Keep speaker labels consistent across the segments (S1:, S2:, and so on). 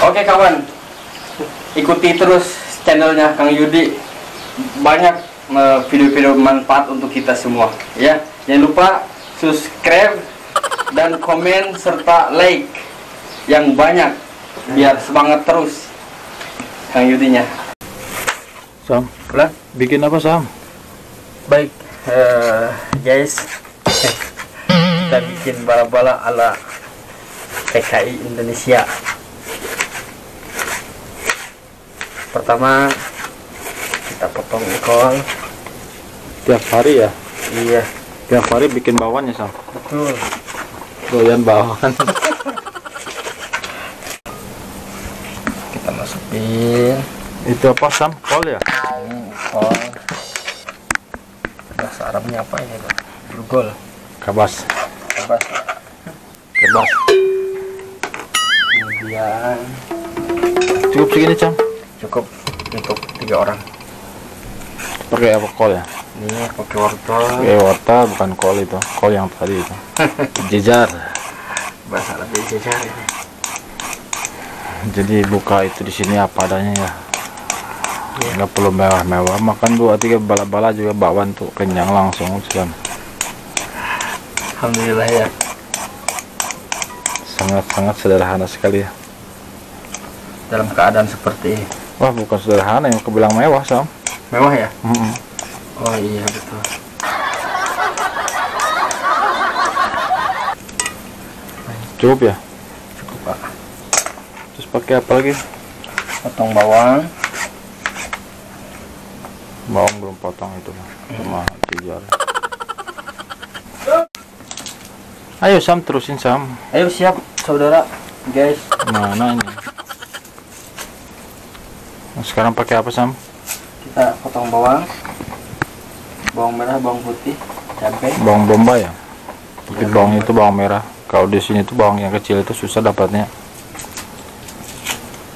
S1: Oke kawan, ikuti terus channelnya Kang Yudi. Banyak video-video manfaat untuk kita semua ya. Jangan lupa subscribe dan komen serta like yang banyak biar semangat terus Kang Yudinya.
S2: Sam,
S1: Ulah?
S2: bikin apa Sam?
S1: Baik guys, kita bikin bala-bala ala PKI Indonesia. Pertama kita potong kol.
S2: Tiap hari ya?
S1: Iya,
S2: Tiap hari bikin bawang ya Sam?
S1: betul.
S2: Doyan bawang.
S1: Kita masukin
S2: Itu apa Sam? Kol ya?
S1: kol. Bahasa Arabnya apa ini Bang? Brugol.
S2: Kabas.
S1: Kabas.
S2: Kabas.
S1: Kemudian
S2: Cukup segini Sam?
S1: cukup untuk 3 orang.
S2: Pakai apa kol ya?
S1: Ini pakai wortel.
S2: Wortel bukan kol itu. Kol yang tadi itu. Jejar.
S1: Bahasa Arabnya jajar ini.
S2: Jadi buka itu di sini apa adanya ya. Nggak perlu mewah-mewah, makan 2-3 bala-bala juga bakwan tuh kenyang langsung Sam.
S1: Alhamdulillah ya.
S2: Sangat-sangat sederhana sekali ya.
S1: Dalam keadaan seperti ini.
S2: Wah, bukan sederhana yang kebilang mewah Sam.
S1: Mewah ya?
S2: Mm-mm.
S1: Oh iya betul.
S2: Cukup ya?
S1: Cukup Pak.
S2: Terus pakai apa lagi?
S1: Potong bawang.
S2: Bawang belum potong itu mah. Sama jejar. Ayo Sam, terusin Sam.
S1: Ayo siap saudara guys.
S2: Mana ini? Nah, sekarang pakai apa Sam?
S1: Kita potong bawang. Bawang merah, bawang putih, cabai.
S2: Bawang bombay ya? Pakai bawang itu bawang merah. Kalau di sini tuh bawang yang kecil itu susah dapatnya.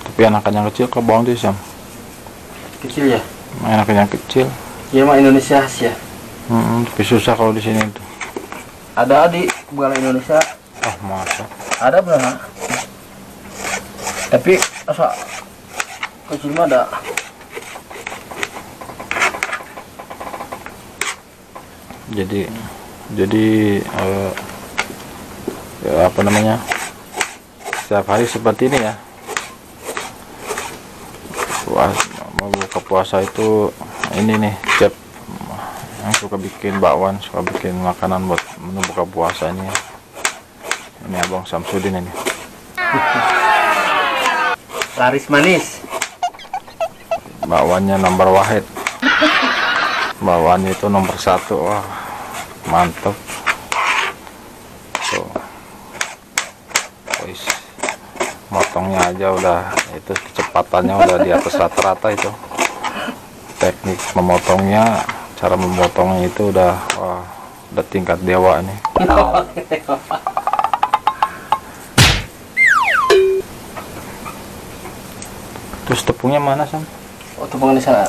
S2: Tapi anakan yang kecil kalau bawang itu Sam.
S1: Kecil ya?
S2: Enakan yang kecil.
S1: Iya mah Indonesia khas ya.
S2: Tapi susah kalau di sini itu.
S1: Ada di bukan Indonesia.
S2: Ah masa?
S1: Ada belum? Tapi asa kecil mah ada.
S2: Jadi ya apa namanya, setiap hari seperti ini ya. Mau buka puasa itu ini nih chef yang suka bikin bakwan, suka bikin makanan buat menu buka puasa ini. Ini Abang Samsudin ini.
S1: Laris manis.
S2: Bakwannya nomor wahid. Bakwannya itu nomor 1. Wah mantep tuh. Wis, motongnya aja udah itu kecepatannya udah di atas rata-rata itu. Teknik memotongnya, cara memotongnya itu udah tingkat dewa nih. Terus tepungnya mana Sam?
S1: Oh tepung di sana.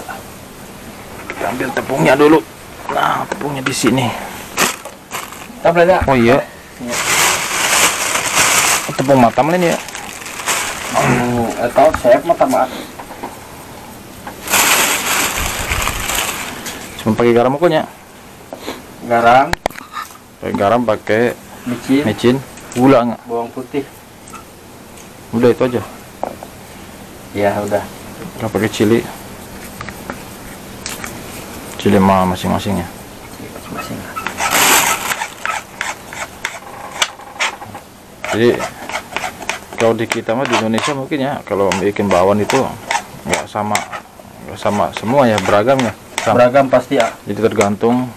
S2: Kita ambil tepungnya dulu. Nah, tepungnya di sini.
S1: Tablet.
S2: Oh iya. Tepung matam ini ya.
S1: Atau saya mah tamat.
S2: Cuma pakai garam pokoknya.
S1: Garam,
S2: Pakai garam, pakai
S1: micin,
S2: micin, gula nggak?
S1: bawang putih.
S2: Udah itu aja.
S1: Ya udah.
S2: Nggak pakai cili. Cili mah masing-masing ya.
S1: Masing-masing.
S2: Jadi kalau di kita mah di Indonesia mungkin ya, kalau bikin bakwan itu nggak sama semua ya, beragam ya.
S1: Beragam pasti ya.
S2: Jadi tergantung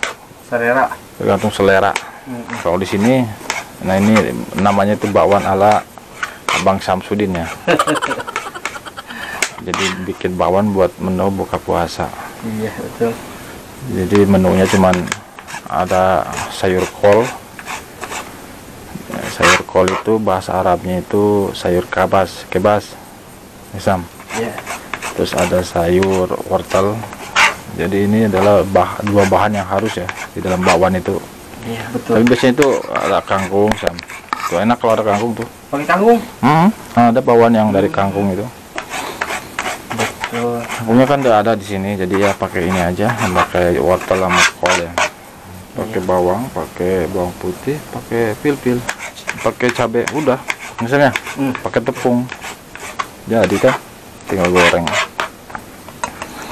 S1: Selera.
S2: Kalau di sini, nah ini namanya itu bakwan ala Abang Samsudin ya. Jadi bikin bakwan buat menu buka puasa.
S1: Iya betul.
S2: Jadi menunya cuman ada sayur kol. Sayur kol itu bahasa Arabnya itu sayur kebas, Sam.
S1: Iya.
S2: Terus ada sayur wortel. Jadi ini adalah dua bahan yang harus ya di dalam bakwan itu.
S1: Iya betul.
S2: Tapi biasanya itu ada kangkung Sam. Itu enak kalau ada kangkung tuh.
S1: pakai kangkung.
S2: Ada bawaan yang dari kangkung itu.
S1: Betul.
S2: Kangkungnya kan udah ada di sini, jadi ya pakai ini aja, pakai wortel sama kol ya. Pakai bawang, pakai bawang putih, pakai pil-pil, pakai cabai, udah. Misalnya pakai tepung. Jadi kan tinggal goreng.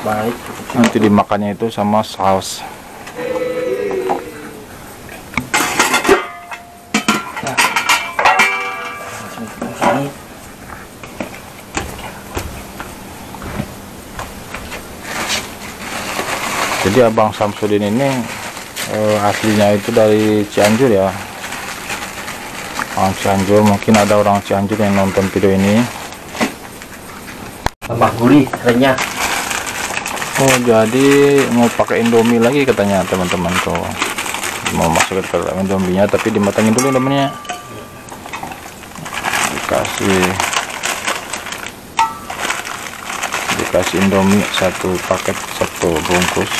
S1: Baik.
S2: Nanti dimakannya itu sama saus. Jadi Abang Samsudin ini aslinya itu dari Cianjur ya. Orang Cianjur, mungkin ada orang Cianjur yang nonton video ini.
S1: Tambah gurih, renyah.
S2: Oh, jadi mau pakai Indomie lagi katanya teman-teman tuh. Mau masukin ke dalam Indominya, tapi dimatangin dulu Indominya. Dikasih Indomie satu paket, satu bungkus.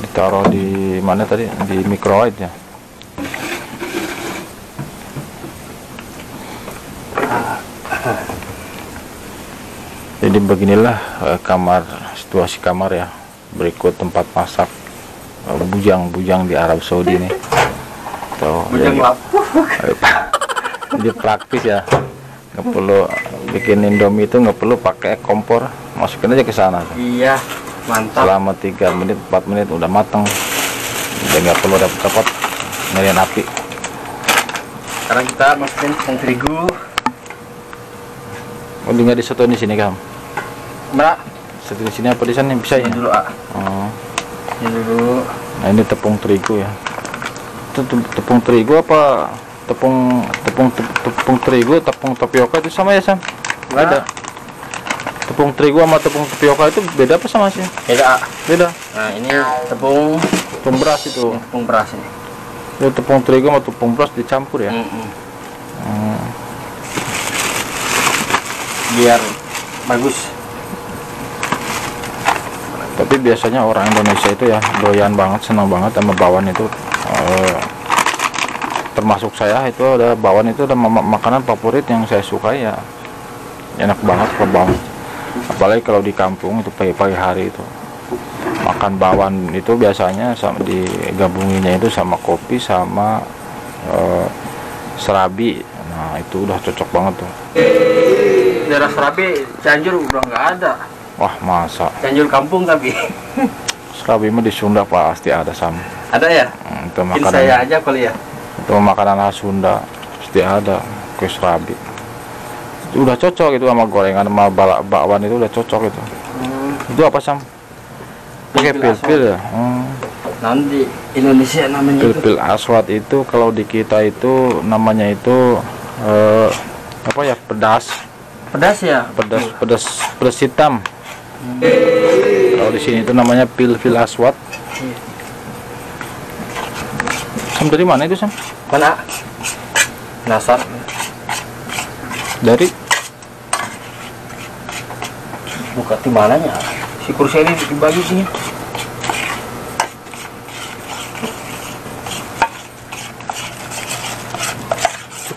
S2: Ditaruh di mana tadi? Di microwave ya. Jadi beginilah situasi kamar ya. Berikut tempat masak bujang-bujang di Arab Saudi ini. Tuh, jadi praktis ya. Nggak perlu bikin Indomie itu, nggak perlu pakai kompor, masukin aja ke sana.
S1: Iya, mantap.
S2: Selama 3 menit 4 menit udah matang. Udah nggak perlu dapat nyalain api.
S1: Sekarang kita masukin tepung terigu.
S2: Oh, nggak disatuin di sini kan?
S1: Mbak,
S2: satu di sini apa di sana bisa ya?
S1: ini dulu
S2: Oh.
S1: Ini dulu.
S2: Nah, ini tepung terigu ya. Itu tepung terigu apa tepung terigu, tepung tapioka itu sama ya, Sam? Beda. Tepung terigu sama tepung tapioka itu beda apa sama sih?
S1: Beda.
S2: Beda.
S1: Nah, ini tepung
S2: Beras itu.
S1: tepung beras ini.
S2: Itu tepung terigu sama tepung beras dicampur ya.
S1: Biar bagus.
S2: Tapi biasanya orang Indonesia itu ya doyan banget, senang banget sama bawang itu. Termasuk saya itu ada bawang itu ada makanan favorit yang saya suka ya. Enak banget ke bawang. Apalagi kalau di kampung itu pagi-pagi hari itu makan bawang itu biasanya sama digabunginnya itu sama kopi sama serabi. Nah, itu udah cocok banget tuh.
S1: Daerah Serabi Cianjur udah nggak ada.
S2: Wah, masa
S1: Cianjur kampung tapi.
S2: serabi mah di Sunda pasti ada, Sam.
S1: Ada ya?
S2: Itu
S1: Mungkin
S2: makanan,
S1: saya aja kali ya.
S2: itu makanan khas Sunda pasti ada kue serabi. Itu udah cocok itu sama gorengan sama bakwan itu udah cocok itu. Itu apa, Sam? Pakai pil-pil ya.
S1: Nanti Indonesia namanya
S2: Pil-pil aswad itu kalau di kita itu namanya itu apa ya, pedas
S1: ya.
S2: pedas hitam. Kalau di sini itu namanya pil-pil aswad. Sam, dari mana itu, Sam?
S1: Mana? Nasar.
S2: Dari
S1: Buka di mananya? Si kursi ini dibagi sih.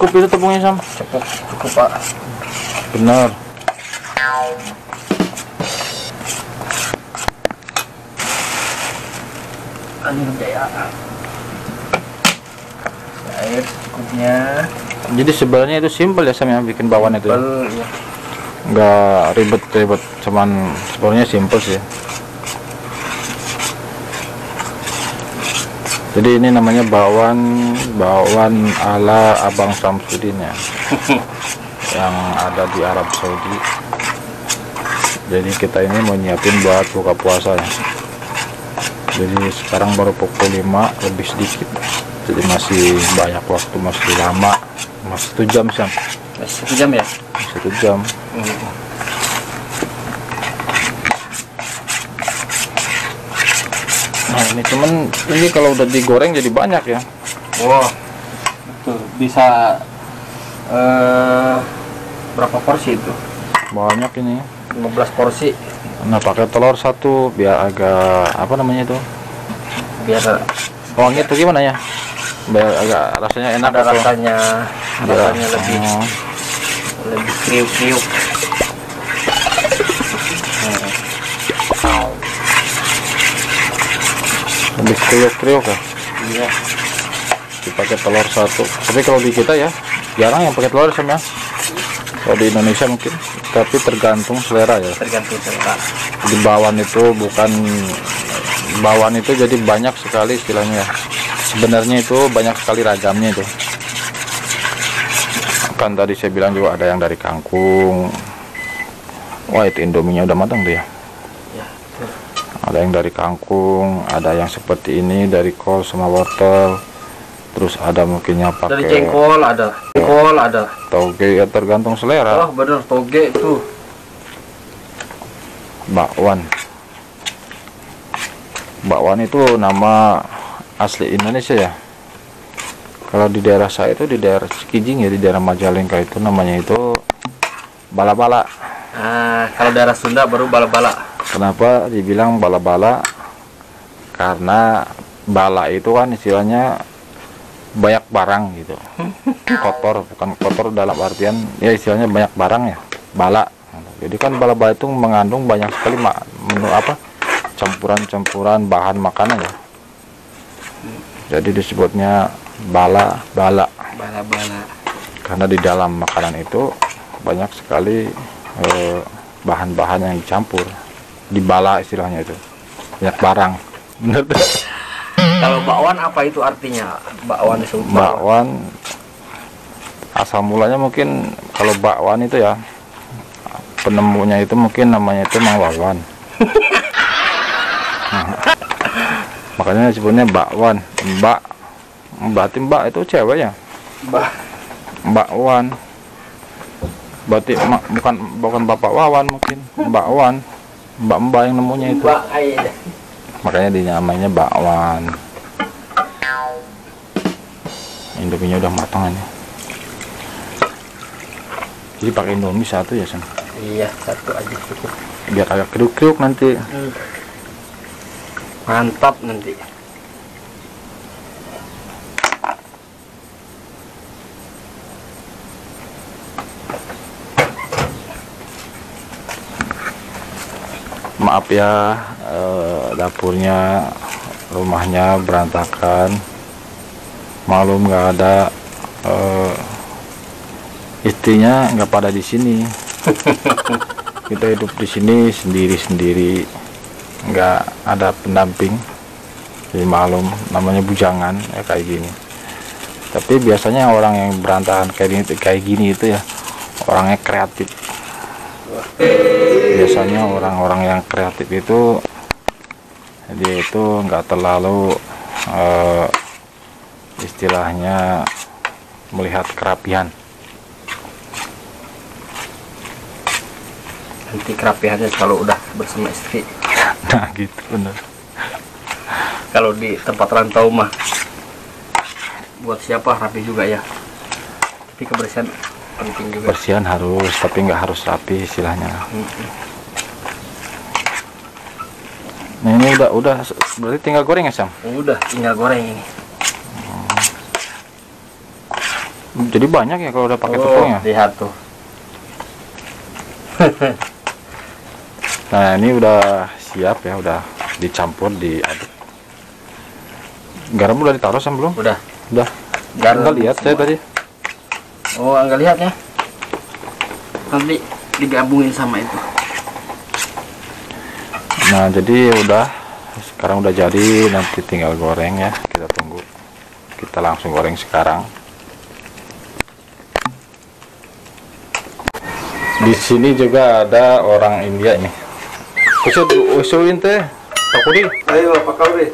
S2: cukup itu tepungnya, Sam?
S1: Cukup Pak.
S2: Benar.
S1: Ini jaya. Air cukupnya.
S2: Jadi sebenarnya itu simpel ya, Sam, yang bikin bawang itu ya?
S1: Ya.
S2: Nggak ribet-ribet, cuman sebenarnya simpel sih. Jadi ini namanya bawang ala Abang Samsudin ya. Yang ada di Arab Saudi. Jadi kita ini mau nyiapin buat buka puasa ya. Jadi sekarang baru pukul 5 lebih sedikit. Jadi masih banyak waktu, masih lama, masih 1 jam, Sam.
S1: Masih 1 jam ya?
S2: 1 jam. Nah, ini cuman ini kalau udah digoreng jadi banyak ya.
S1: Wah, betul. Bisa berapa porsi itu?
S2: Banyak ini.
S1: 15 porsi.
S2: Nah, pakai telur 1 biar agak apa namanya itu?
S1: biar
S2: wangi itu gimana ya, biar agak rasanya enak,
S1: ada rasanya lebih kriuk-kriuk.
S2: Lebih kriuk-kriuk ya.
S1: Iya.
S2: Dipakai telur satu. Tapi kalau di kita ya jarang yang pakai telur sama. Kalau di Indonesia mungkin, tapi tergantung selera ya.
S1: Tergantung selera.
S2: Di bawaan itu bukan bawaan itu jadi banyak sekali istilahnya. Sebenarnya itu banyak sekali ragamnya itu. Kan tadi saya bilang juga ada yang dari kangkung. Wah, itu Indominya udah matang tuh ya.
S1: Ya.
S2: Ada yang dari kangkung, ada yang seperti ini dari kol sama wortel. Terus ada mungkinnya pakai
S1: Dari jengkol ada.
S2: Toge, ya tergantung selera.
S1: Oh, bener toge tuh.
S2: Bakwan. Bakwan itu nama asli Indonesia ya. Kalau di daerah saya itu di daerah Cikijing ya, di daerah Majalengka itu namanya itu bala-bala.
S1: Kalau daerah Sunda baru bala-bala.
S2: Kenapa dibilang bala-bala? Karena bala itu kan istilahnya banyak barang gitu. Kotor, bukan kotor dalam artian ya istilahnya banyak barang ya, bala. Jadi kan bala-bala itu mengandung banyak sekali menu campuran-campuran bahan makanan ya. Jadi disebutnya bala-bala.
S1: Bala-bala.
S2: Karena di dalam makanan itu banyak sekali bahan-bahan yang dicampur. Dibala istilahnya itu. Banyak barang. Bener tuh.
S1: Kalau bakwan apa itu artinya? Bakwan disebut
S2: bakwan. Asal mulanya mungkin kalau bakwan itu ya, penemunya itu mungkin namanya itu Mang Wawan. Makanya disebutnya bakwan. Mbak, berarti mbak itu cewek ya? Bakwan. Berarti bukan bapak Wawan mungkin, bakwan. Mbak yang nemunya itu. Makanya dinamainya bakwan. Indominya udah matang ini. Jadi pakai Indomie satu ya, Sam?
S1: Iya, satu aja cukup.
S2: Biar agak kriuk-kriuk nanti.
S1: Mantap nanti.
S2: Maaf ya, dapurnya, rumahnya berantakan. Malum nggak ada, istrinya nggak pada di sini. Kita hidup di sini sendiri-sendiri, nggak ada pendamping. Jadi malum, namanya bujangan ya kayak gini. Tapi biasanya orang yang berantakan kayak gini itu ya orangnya kreatif. Biasanya orang-orang yang kreatif itu dia itu nggak terlalu istilahnya melihat kerapihan.
S1: Nanti kerapihannya kalau udah bersama istri.
S2: Nah gitu bener.
S1: Kalau di tempat rantau mah buat siapa rapi juga ya. Tapi kebersihan penting juga.
S2: Bersihan harus, tapi nggak harus rapi istilahnya. Nah ini udah berarti tinggal goreng ya, Sam?
S1: Udah tinggal goreng ini.
S2: Jadi banyak ya kalau udah pakai tepung ya?
S1: Lihat tuh.
S2: Nah ini udah siap ya, udah dicampur, diaduk. Garam udah ditaruh, Sam, belum?
S1: Udah.
S2: Garam nggak lihat saya tadi.
S1: Oh, nggak lihat ya? Nanti digabungin sama itu.
S2: Nah jadi udah, sekarang udah jadi, nanti tinggal goreng ya. Kita tunggu. Kita langsung goreng sekarang. Di sini juga ada orang India ini. Usulin teh, Pak Kudi.
S1: Ayo, Pak Kauri.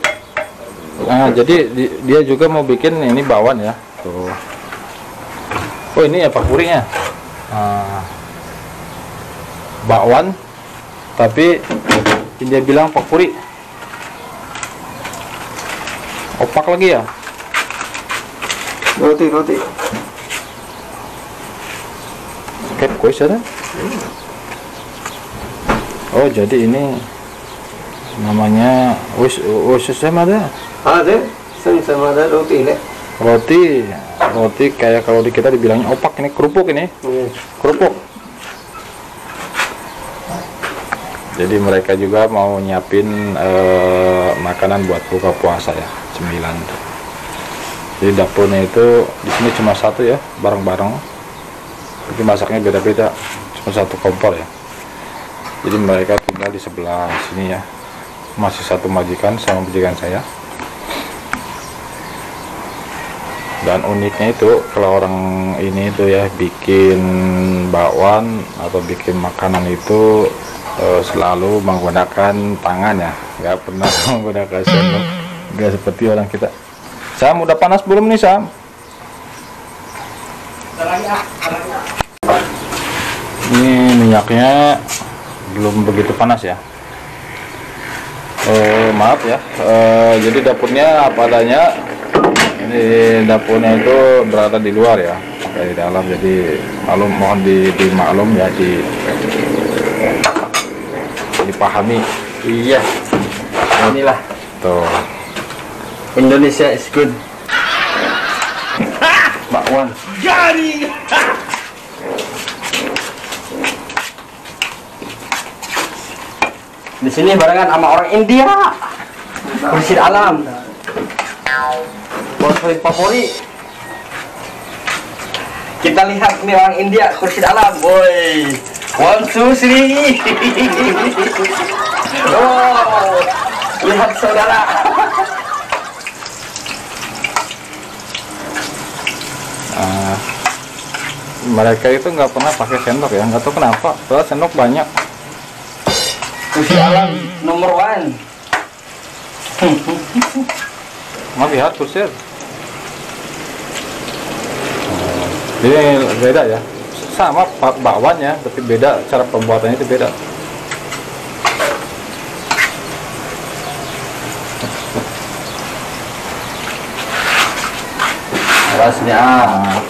S2: Nah, jadi dia juga mau bikin ini bakwan ya. Tuh. Oh ini ya Pak Purinya. Bakwan, tapi dia bilang Pak Puri. Opak lagi ya.
S1: Roti.
S2: Kayak kue ada. Oh jadi ini namanya usus ada.
S3: Ada, sama ada roti le.
S2: Roti kayak kalau di kita dibilangnya opak, ini kerupuk ini. Kerupuk. Jadi mereka juga mau nyiapin makanan buat buka puasa ya, cemilan. Jadi dapurnya itu di sini cuma satu ya, bareng-bareng. Tapi masaknya beda-beda, cuma satu kompor ya. Jadi mereka tinggal di sebelah sini ya. Masih satu majikan sama majikan saya. Dan uniknya itu kalau orang ini itu ya bikin bakwan atau bikin makanan itu selalu menggunakan tangan ya, nggak pernah menggunakan sendok, nggak seperti orang kita. Sam, udah panas belum nih Sam? Ini minyaknya belum begitu panas ya. Maaf ya, jadi dapurnya apa adanya. Ini dapurnya itu berada di luar ya, dari dalam, jadi mohon dimaklum ya, dipahami.
S1: Iya, inilah
S2: tuh,
S1: Indonesia is good. Bakwan.
S3: Jadi.
S1: Di sini barengan sama orang India. Kursi alam. Favorit favorit. Kita lihat nih orang India kursi alam, boy. 1, 2, 3. Oh, lihat saudara.
S2: Mereka itu nggak pernah pakai sendok ya, nggak tahu kenapa. Soalnya sendok banyak.
S1: Kursi alam nomor 1.
S2: Mau lihat kursi. Ini beda ya, sama bakwannya tapi beda, cara pembuatannya itu beda.
S1: Rasanya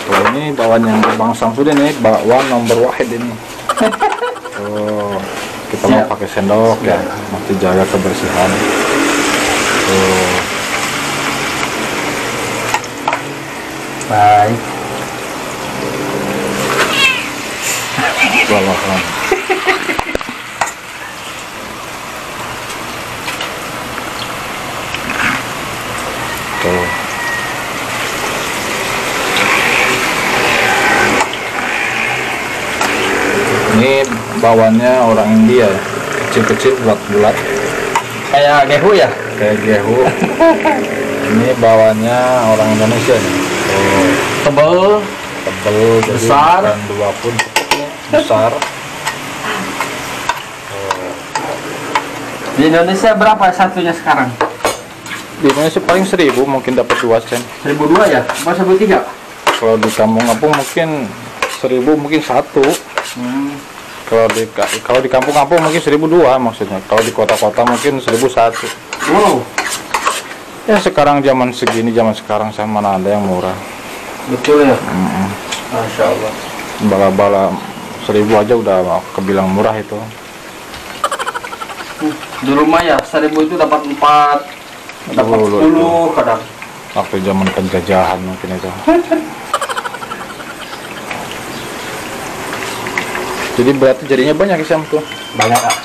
S2: Kalau ini bakwan yang Bang Samsudin nih, bakwan nomor 1 ini. Oh, kita mau pakai sendok ya, mesti jaga kebersihan.
S1: baik.
S2: Pelan-pelan. Tuh. Ini bawannya orang India, kecil-kecil, bulat-bulat,
S1: Kayak gehu ya?
S2: kayak gehu. Ini bawannya orang Indonesia nih. Oh,
S1: Tebel.
S2: tebel, jadi
S1: Besar.
S2: dan 2 pun cukup nih, besar.
S1: Di Indonesia berapa satunya sekarang?
S2: Di Indonesia paling 1000, mungkin dapat 2 sen.
S1: 1.200 ya? Apa 1.300?
S2: Kalau di kampung-kampung mungkin 1000, mungkin 1. Kalau di kampung-kampung mungkin 1002 maksudnya. Kalau di kota-kota mungkin 1001.
S1: Wow.
S2: Ya sekarang zaman segini, zaman sekarang sama mana ada yang murah.
S1: Betul ya? Masya Allah.
S2: Bala-bala 1000 aja udah kebilang murah itu.
S1: Di rumah ya 1000 itu dapat 4, dapat
S2: Dulu
S1: 10 kadang.
S2: Waktu zaman penjajahan mungkin itu. Jadi berarti jadinya banyak Isam tuh.
S1: Banyak ah.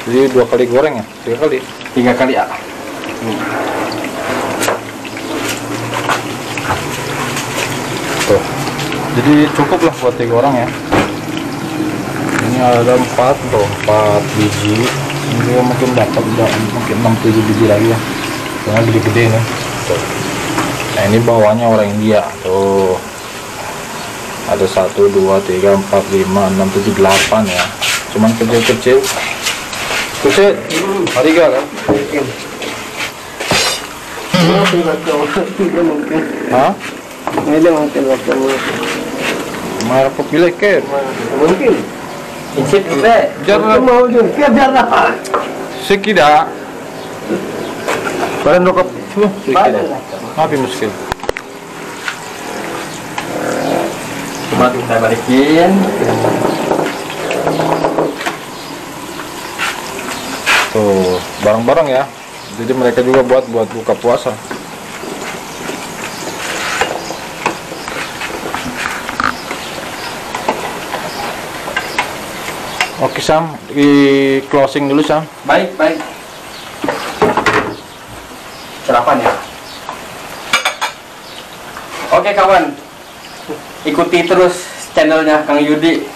S2: Jadi 2 kali goreng ya? 3 kali?
S1: 3 kali ah.
S2: Tuh. Jadi cukup lah buat 3 orang ya. Ini ada 4 tuh, 4 biji. Ini mungkin dapat mungkin 6-7 biji lagi ya. Karena gede-gede nih. Tuh. Nah ini bawahnya orang India. Tuh. Ada 1, 2, 3, 4, 5, 6, 7, 8 ya. Cuman kecil-kecil. Kecil. Ariga kan? Hah?
S3: Ini mungkin waktu
S2: Mara popilih ke?
S3: mungkin.
S1: Incit kita.
S2: Jangan
S3: Mau juga biar
S2: sekida. Badan dokap. Sekida. Maafin muskil.
S1: Coba kita balikin.
S2: Tuh, bareng-bareng ya. Jadi mereka juga buat buka puasa. Oke Sam, di closing dulu Sam.
S1: Baik. Sarapan ya. Oke kawan, ikuti terus channelnya Kang Yudi.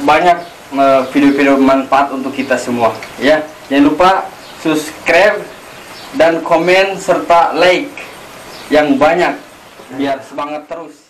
S1: Banyak video-video manfaat untuk kita semua. Ya, jangan lupa subscribe dan komen serta like yang banyak biar semangat terus.